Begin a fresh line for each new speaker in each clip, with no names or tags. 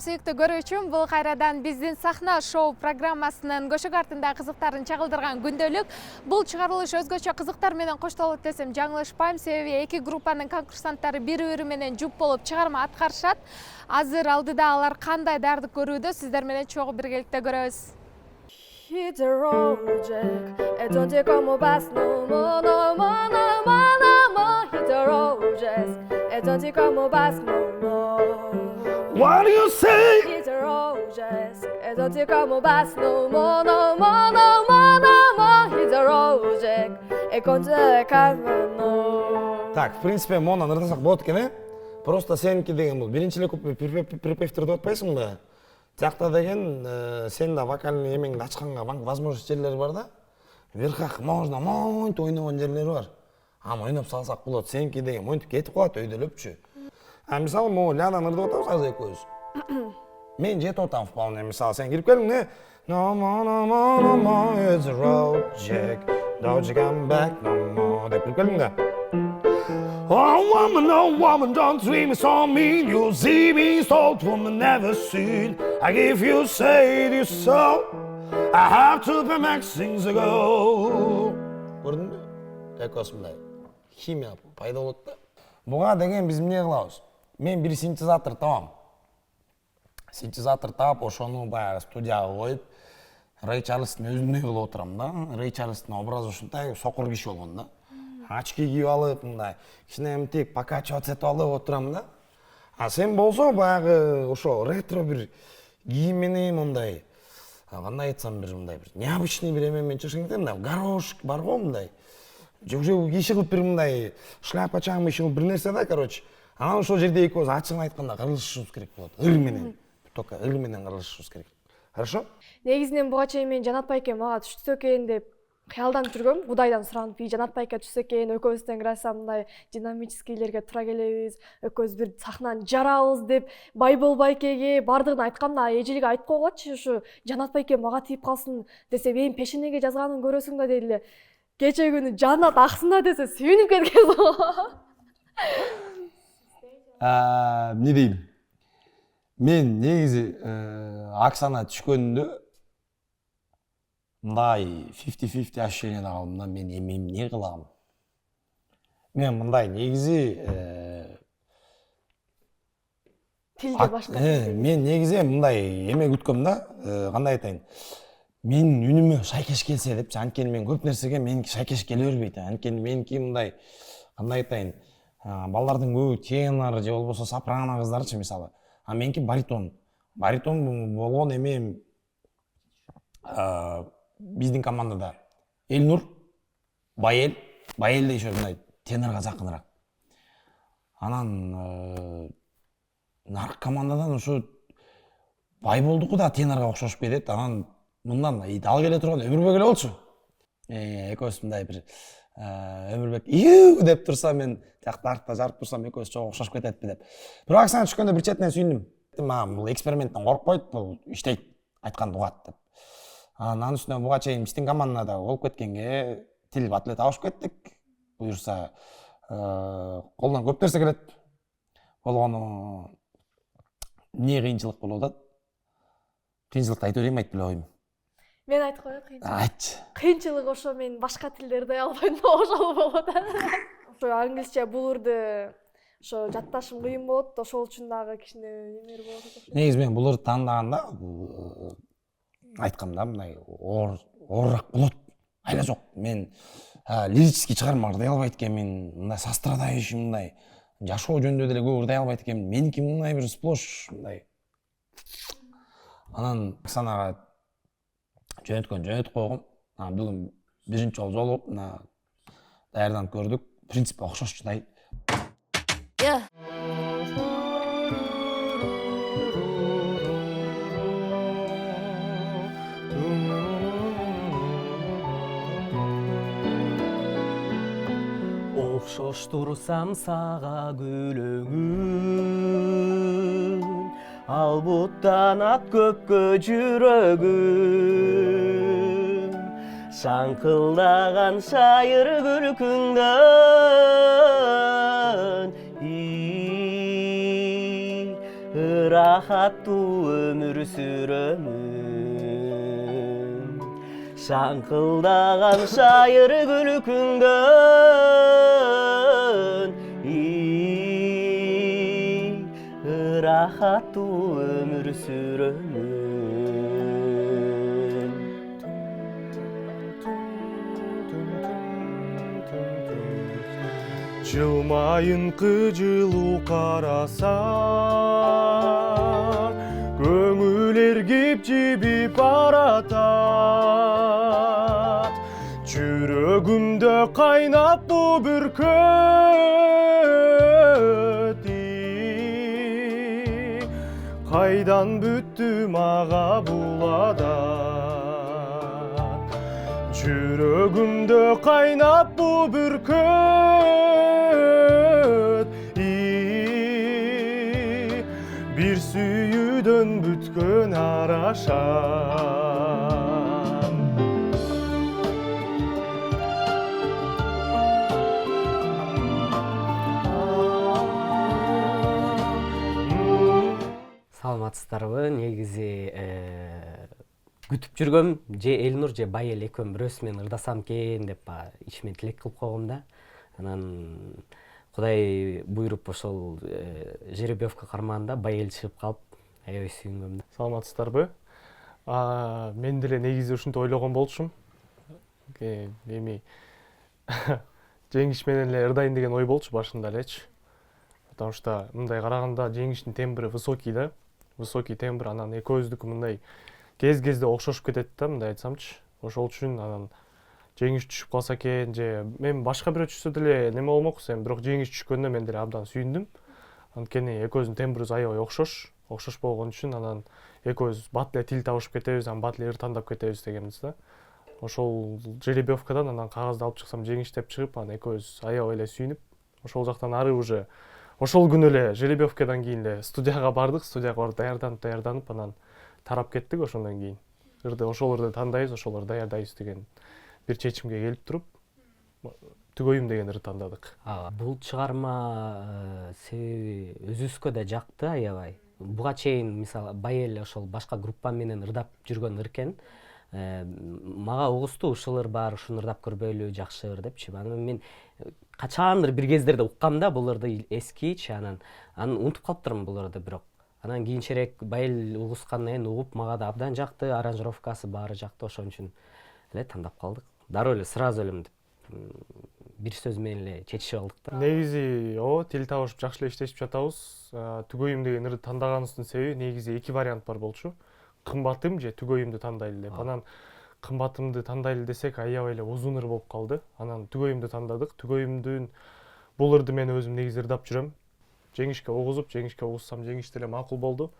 сүйүктүү көрүүчүм, бул кайрадан биздин сахна шоу программасынын көшөк артында кызыктарын чагылдырган күндөлүк. Бул чыгарылыш өзгөчө кызыктар менен коштолот десем жаңылышпайм, себеби эки группанын конкурсанттары бири-бири менен жуп болуп чыгарма аткарышат. Азыр алдыда алар кандай даярдык көрүүдө, сиздер менен чогуу биргеликте көрөбүз.
Hit the road, Jack, and don't you come back no more, no more, no more, no more. Hit the road, Jack, and don't you come back no more.
What do you say?
Hit the road, Jack, and don't you come back no more, no more, no more, no more. Hit the road, Jack, and don't you come no.
Так, в принципе, Мона ырдасак болот экен, э? Просто сеники деген бул биринчи эле припевтерди деп атпайсың да? Тиякта деген сен да вокальный эмеңди ачканга возможность жерлери бар да. Верхах можно монтип ойногон жерлери бар. Аны ойноп салсак болот. Сеники деген монтип кетип калат өйдөлөпчү. Мисалы, могу лядан ырдап атабыз азыр экөөбүз. Мен жетип атам вполне. Мисалы, сен кирип келиң, не? No more, no more, no more, it's a road, Jack. Don't you come back no more. Деп кирип келиң да. Oh woman, don't treat me so mean. You see me so woman never seen. I give you say you so. I have to pay max things ago. Көрдің бе? Экосындай химия пайда болот да. Буга деген биз эмне кылабыз? Мен бир синтезатор табам. Синтезатор таап, ошону баягы студияга коюп, Рэй Чарльстын өзүндөй кылып отурам да. Рэй Чарльстын образы ушундай сокур киши болгон да. Очки кийип алып, мындай кичине эмтип покачиваться этип алып отурам да. А сен болсо баягы ошо ретро бир кийим менен мындай, кандай айтсам бир мындай бир необычный бир эме менен чыгышың керек, мындай гарош бар го мындай. Уже киши кылып бир мындай шляпа чаңы иши кылып бир нерсе да, короче. Анан ошол жерде экөөбүз ачыгын айтканда кырылышыбыз керек болот. Ыр менен, только ыр менен кырылышыбыз керек. Хорошо?
Негизинен буга чейин мен Жанат байке мага түштү экен деп кыялданып жүргөм. Кудайдан суранып, Жанат байке түшсө экен, экөөбүз тең ыраса мындай динамическийлерге туура келебиз, экөөбүз бир сахнаны жарабыз деп Байбол байкеге бардыгын айткам да, эжелге айтып койгочу, ушу Жанат байке мага тийип калсын десе, мен пешенеге жазганын көрөсүң да деди эле. Кече күнү Жанат аксында десе сүйүнүп кеткен.
Не дейм? Мен негизи Аксана түшкөндө мындай 50-50 ощущениеда калдым да, мен эмне кылам? Мен мындай негизи
тилде башка.
Мен негизи мындай эме күткөм да, кандай айтайын? Менин үнүмө шайкеш келсе депчи, анткени мен көп нерсеге меники шайкеш келе бербейт. Анткени меники мындай, кандай айтайын? Балдардын көбү тенор же болбосо сопрано кыздарчы мисалы. А меники баритон. Баритон болгон эме биздин командада Элнур, Байел да ишо мындай тенорго жакыныраак. Анан наркы командадан ушу Байболдуку да тенорго окшошуп кетет. Анан мындан ал келе турган Өмүрбек эле болчу. Экөөбүз мындай бир Өмүрбек деп турса, мен тиякта артта жарып турсам, экөөбүз чогуу окшошуп кететпи деп. Бирок Аксана түшкөндө бир четинен сүйүндүм. Мага бул эксперименттен коркпойт, бул иштейт, айтканды угат деп. Анан үстүнө буга чейин биздин командада болуп кеткенге тил бат эле табышып кеттик. Буюрса колдон көп нерсе келет. Болгону эмне кыйынчылык болуп атат? Кыйынчылыкты айтып берейинби, айтып эле коеюн?
Мен айтып коеюн кыйынчылык.
Айтчы.
Кыйынчылык ошо мен башка тилдерди албайм, ошол болот. Ошо англисче булурду ошо жатташым кыйын болот, ошол үчүн дагы кичине эмер болот.
Негизи мен булурду тандаганда айткам да, мындай оорураак болот. Айла жок, мен лирический чыгарма ырдай албайт экенмин, мындай сострадающий мындай жашоо жөнүндө деле көп ырдай албайт экенмин. Меники мындай бир сплош мындай. Анан Оксанага жөнөтүп койгом. Бүгүн биринчи жолу даярданып көрдүк. Принципи окшошчудай.
Окшоштурсам сага күлөгүн, ал буттан ат көккө жүрөгүм. Шаңкылдаган шайыр күлкүңдөн ырахаттуу өмір сүремін. Шаңқылдаған шайыр күлкіңден, рахаттуу өмір сүремін.
Жылмайынқы жылу қараса, көңіл ергіп жебіп баратат. Жүрегімді қайнап бұ бүркөт, қайдан бүтті маға буладат. Жүрегімді қайнап бұ бүркөт, бір сүйүүдөн бүткөн арашам.
Саламатсыздарбы, негизи күтүп жүргөм, же Элнур же Байел экөөм бирөөсү менен ырдасам экен деп ичиме тилек кылып койгом да. Анан Кудай буйруп ошол жеребьевка кармаганда Байел чыгып калып, аябай сүйүнгөм да.
Саламатсыздарбы? Мен деле негизи ушинтип ойлогон болчумун. Эми Жеңиш менен эле ырдайын деген ой болчу башында элечи. Потому что мындай караганда Жеңиштин тембри высокий да. Высокий тембр, анан экөөбүздүкү мындай кез-кезде окшошуп кетет да, мындай айтсамчы. Ошол үчүн анан Жеңиш түшүп калса экен, же мен башка бирөө түшсө деле неме болмок эми, бирок Жеңиш түшкөндө мен деле абдан сүйүндүм. Анткени экөөбүздүн тембрибиз аябай окшош болгон үчүн анан экөөбүз бат эле тил табышып кетебиз, анан бат эле ыр тандап кетебиз дегенбиз да. Ошол жеребьевкадан анан кагазды алып чыксам Жеңиш деп чыгып, анан экөөбүз аябай эле сүйүнүп, ошол жактан ары уже ошол күнү эле жеребьевкадан кийин эле студияга бардык, студияга барып даярданып, анан тарап кеттик. Ошондон кийин ошол ырды тандайбыз, ошол ырды даярдайбыз деген бир чечимге келип туруп, түгөйүм деген ырды тандадык.
Бул чыгарма себеби өзүбүзгө да жакты аябай. Буга чейин мисалы Байел ошол башка группа менен ырдап жүргөн ыр экен. Мага угусту, ушул ыр бар, ушуну ырдап көрбөйлү, жакшы ыр депчи. Анан мен качандыр бир кездерде уккам да бул ырды эскичи, анан унутуп калыптырмын бул ырды, бирок анан кийинчерээк Байел угускандан кийин угуп, мага да абдан жакты, аранжировкасы баары жакты, ошон үчүн эле тандап калдык. Дароо эле сразу эле бир сөз менен эле чечишип алдык да.
Негизи тил табышып жакшы эле иштешип жатабыз. Түгөйүм деген ырды тандаганыбыздын себеби негизи эки вариант бар болчу. Кымбатым же түгөйүмдү тандайлы деп. Анан кымбатымды тандайлы десек аябай эле узун ыр болуп калды. Анан түгөйүмдү тандадык. Түгөйүмдүн бул ырды мен өзүм негизи ырдап жүрөм. Жеңишке угуссам Жеңиш деле макул болду.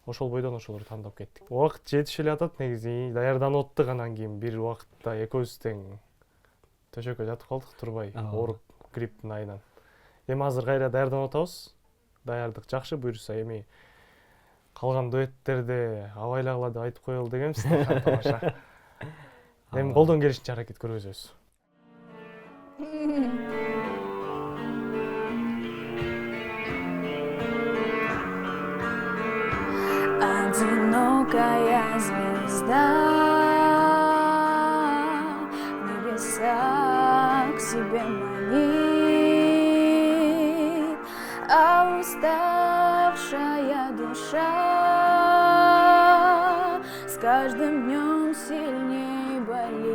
Ошол бойдон ошол ырды тандап кеттик. Убакыт жетише эле атат негизи. Даярданып аттык, анан кийин бир убакытта экөөбүз тең төшөккө жатып калдык турбай, ооруп грипптин айынан. Эми азыр кайра даярданып атабыз. Даярдык жакшы, буюрса эми калган дуэттерде абайлагыла деп айтып коелу дегенбиз. Тамаша. Эми колдон келишинче аракет көргөзөбүз.
Одинокая звезда небеса к себе манит, а уставшая душа с каждым днем сильней болит.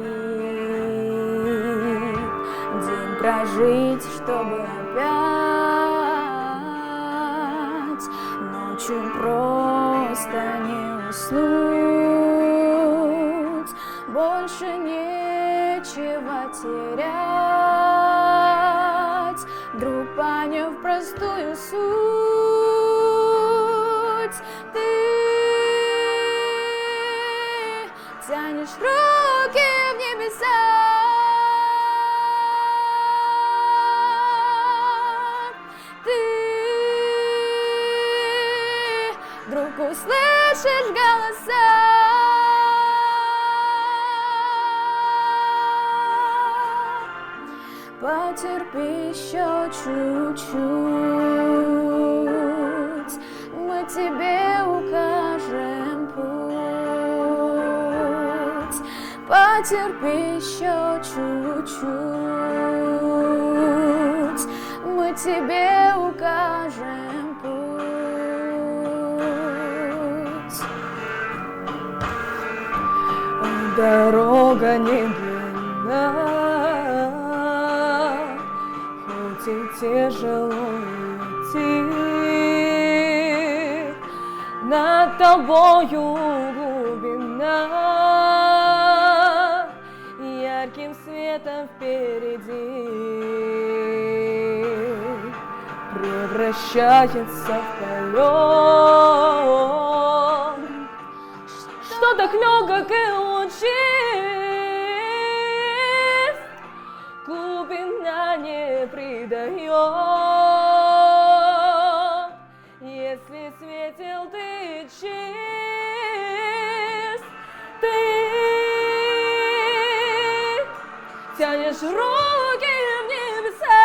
День прожить, чтобы опять ночью просто не уснуть, больше нечего терять, вдруг поняв простую суть, ты тянешь руки в небеса, ты вдруг услышишь голоса, потерпи еще чуть-чуть, мы тебе укажем Потерпи еще чуть-чуть, мы тебе укажем путь.
Дорога не длинна, хоть и тяжело идти, над тобою глубина, ярким светом впереди превращается в полет. Что так легок и лучист, глубина не придает. Если светил ты чист, ты тянешь руки в небеса.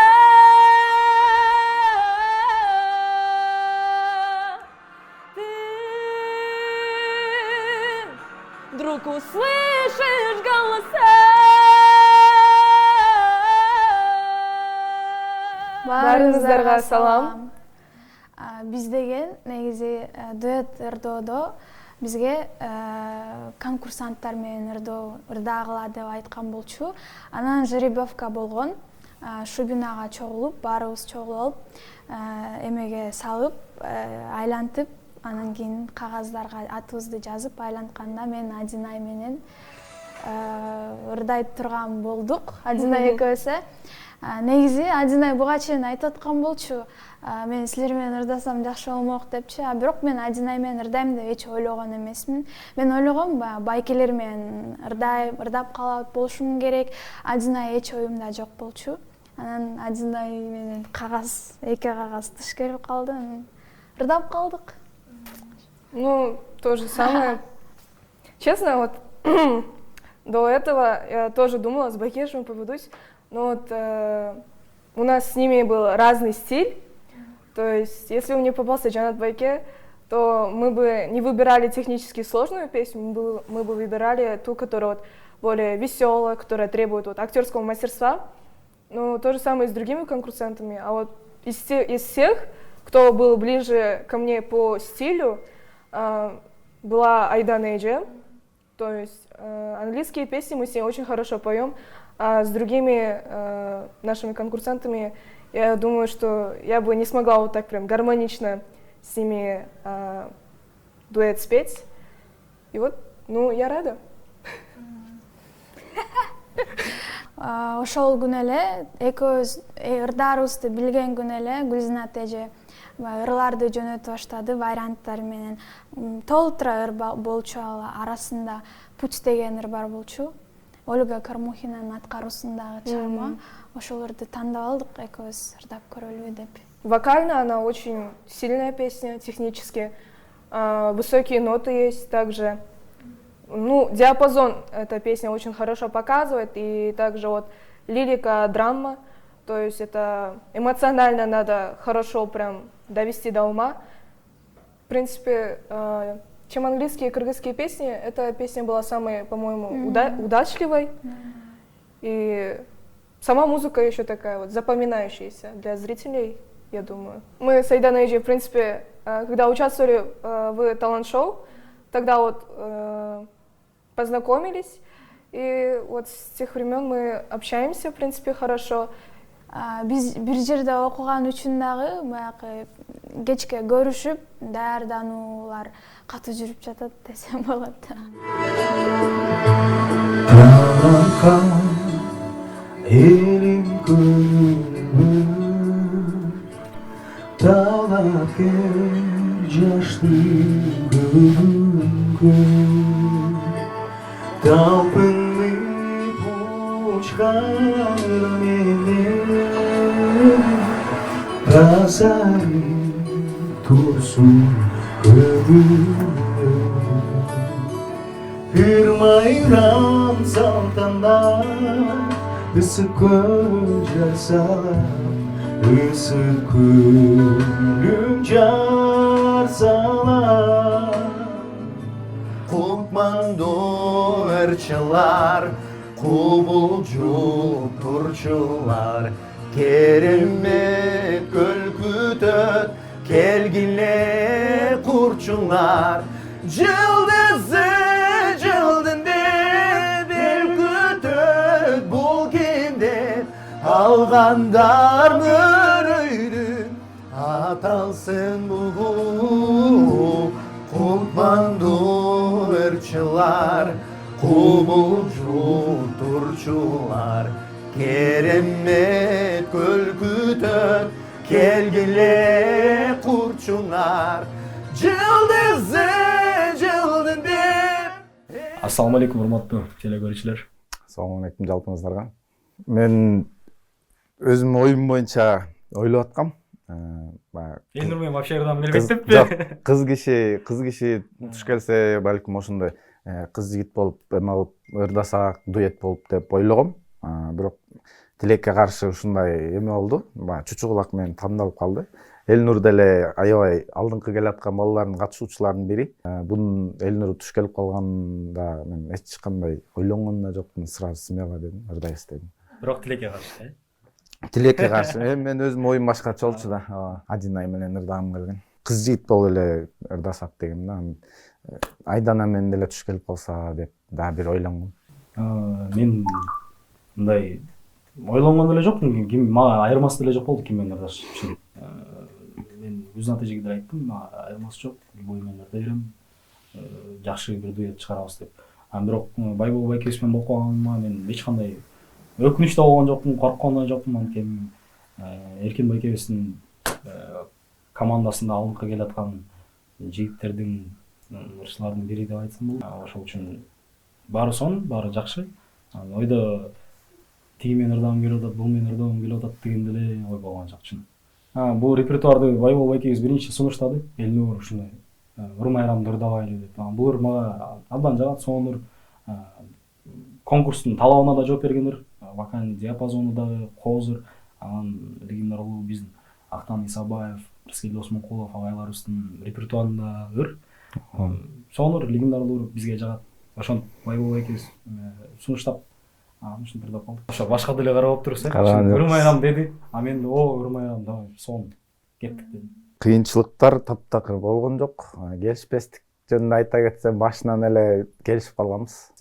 Вдруг услышишь голоса.
Баарыңыздарга салам. Биз деген негизи дуэт ырдоодо бизге конкурсанттар менен ырдагыла деп айткан болчу. Анан жеребьевка болгон. Шубинага чогулуп, баарыбыз чогулуп алып, эмеге салып, айлантып, анан кийин кагаздарга атыбызды жазып айлантканда мен Адинай менен ырдай турган болдук. Адинай экөөбүз. Негизи Адинай буга чейин айтып аткан болчу. Мен силер менен ырдасам жакшы болмок депчи. Бирок мен Адинай менен ырдайм деп эч ойлогон эмесмин. Мен ойлогом байкелер менен ырдап калат болушум керек. Адинай эч оюмда жок болчу. Анан Адинай менен эки кагаз тыш келип калды. Ырдап калдык.
Ну, то же самое. Честно, вот до этого я тоже думала, с Бакешем поведусь, но вот у нас с ними был разный стиль. То есть, если бы мне попался Джанат Байке, то мы бы не выбирали технически сложную песню, мы бы выбирали ту, которая вот более веселая, которая требует вот актерского мастерства. Ну, то же самое и с другими конкурсантами. А вот из всех, кто был ближе ко мне по стилю, была Айда Нейджи. То есть английские песни мы с ней очень хорошо поем, а с другими нашими конкурсантами я думаю, что я бы не смогла вот так прям гармонично с ними дуэт спеть. И вот, ну, я рада.
Ошол күнү эле экөөбүз ырдарыбызды билген күнү эле Гүлзинат эже ырларды жөнөтүп баштады варианттар менен. Толтура ыр болчу, арасында Путь деген ыр бар болчу. Ольга Кармухинанын аткаруусундагы чыгарма. Ошолорду тандап алдык, экөөбүз ырдап көрөлүбү деп.
Вокально она очень сильная песня, технически. Высокие ноты есть также. Ну, диапазон эта песня очень хорошо показывает, и также вот лирика, драма, то есть это эмоционально надо хорошо прям довести до ума. В принципе, чем английские и кыргызские песни, эта песня была самой, по-моему, удачливой, и сама музыка еще такая вот запоминающаяся для зрителей, я думаю. Мы с Айда Нейджи, в принципе, когда участвовали в талант-шоу, тогда вот познакомились, и вот с тех времен мы общаемся, в принципе, хорошо.
Биз бир жерде окуган үчүн дагы баягы кечке көрүшүп, даярдануулар катуу жүрүп жатат десем болот.
Elin gönlüm dağlar yaşlı gönlüm Dalpınlı uçkar menim Razari tursun gönlüm Hırmayram saltanlar Isık gözler salar Isık gönlüm car salar Кутманду ырчылар, кубулжу турчулар, керемет көлкүтөт, келгиле курчуңар. Жылдызы жылдынды бел күтөт, бул кимден алгандар мөрөйдүн, аталсын бугу. Кутманду ырчылар, кубулжу турчулар, керемет көлкүтөт, келгиле курчуңар. Жылдызы жылдын деп.
Ассаламу алейкум, урматтуу телекөрүүчүлөр.
Ассаламу алейкум жалпыңыздарга. Мен өзүм оюм боюнча ойлоп аткам.
Элнур менен вообще ырдан белбеттеппи?
Кыз киши туш келсе балким ошондой кыз жигит болуп эме кылып ырдасак, дуэт болуп деп ойлогом. Бирок тилекке каршы ушундай эме болду. Чучугулак менен тандалып калды. Элнур деле аябай алдыңкы келаткан балдардын катышуучуларынын бири. Бунун Элнур туш келип калганда мен эч кандай ойлонгон да жокмун, сразу смело дедим, ырдайбыз дедим.
Бирок тилекке каршы,
Тилекке каршы. Мен өзүм оюм башкача болчу да. Адинай менен ырдагым келген. Кыз жигит болуп эле ырдасак дегем да. Айдана менен деле туш келип калса деп дагы бир ойлонгом.
Мен мындай ойлонгон деле жокмун. Ким мага айырмасы деле жок болду ким менен ырдашып. Мен өзүн ата жигитке айттым, мага айырмасы жок. Любой менен ырдай берем. Жакшы бир дуэт чыгарабыз деп. Бирок Байбол байкебиз менен болуп калганыма мен эч кандай өкүнүч да болгон жокмун, корккон да жокмун. Анткени Эркин байкебиздин командасында алдыңкы келаткан жигиттердин, ырчылардын бири деп айтсам болот. Ошол үчүн баары сонун, баары жакшы. Ойдо тиги менен ырдагым келип атат, бул менен ырдагым келип атат деген деле ой болгон жок чын. Бул репертуарды Байбол байкебиз биринчи сунуштады. Элнур ушундай ырмайрамды ырдабайлы деп. Бул ыр мага абдан жагат. Сонур конкурстун талабына да жооп берген ыр. Вокальный диапазону дагы коозур. Анан легендардуу биздин Актан Исабаев, Рыскелди Осмонкулов агайларыбыздын репертуарында ыр. Сонур легендардуу бизге жагат. Ошентип Байбол байкебиз сунуштап ушинтип ырдап калдык. Ошо башка деле карап туруп, ырмайрам деди. Мен ырмайрам давай сон кеттик дедим.
Кыйынчылыктар таптакыр болгон жок. Келишпестик жөнүндө айта кетсем, башынан эле келишип калганбыз.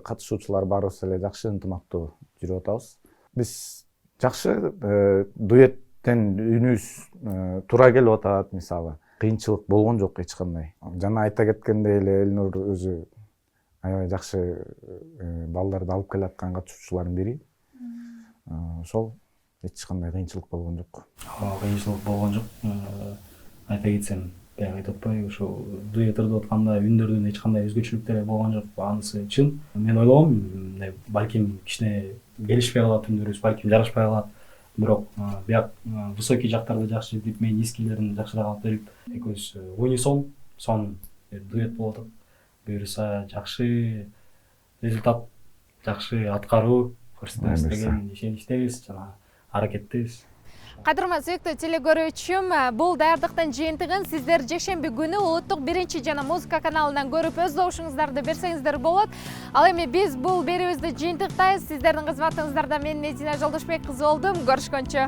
Катышуучулар баарыбыз эле жакшы ынтымактуу жүрүп атабыз. Биз жакшы дуэттен үнүбүз туура келип атат, мисалы. Кыйынчылык болгон жок эч кандай. Жана айта кеткендей эле Элнур өзү аябай жакшы балдарды алып келаткан катышуучулардын бири. Ошол эч кандай кыйынчылык болгон жок.
Кыйынчылык болгон жок. Айта кетсем, баягы айтып атпайбы, ошо дуэт ырдап атканда үндөрдүн эч кандай өзгөчөлүктөрү болгон жок. Анысы чын. Мен ойлогом, балким кичине келишпей калат үндөрүбүз, балким жарашпай калат. Бирок бияк высокий жактарды жакшы деп, мен низкийлерин жакшыраак алып берип, экөөбүз унисон, сонун дуэт болуп атат. Буюрса жакшы результат, жакшы аткаруу көрсөтөбүз деген ишеничтебиз, жана аракеттебиз.
Кадырман сүйүктүү телекөрүүчүм, бул даярдыктын жыйынтыгын сиздер жекшемби күнү улуттук биринчи жана музыка каналынан көрүп өз добушуңуздарды берсеңиздер болот. Ал эми биз бул берүүбүздү жыйынтыктайбыз. Сиздердин кызматыңыздарда мен Медина Жолдошбек кызы болдум. Көрүшкөнчө.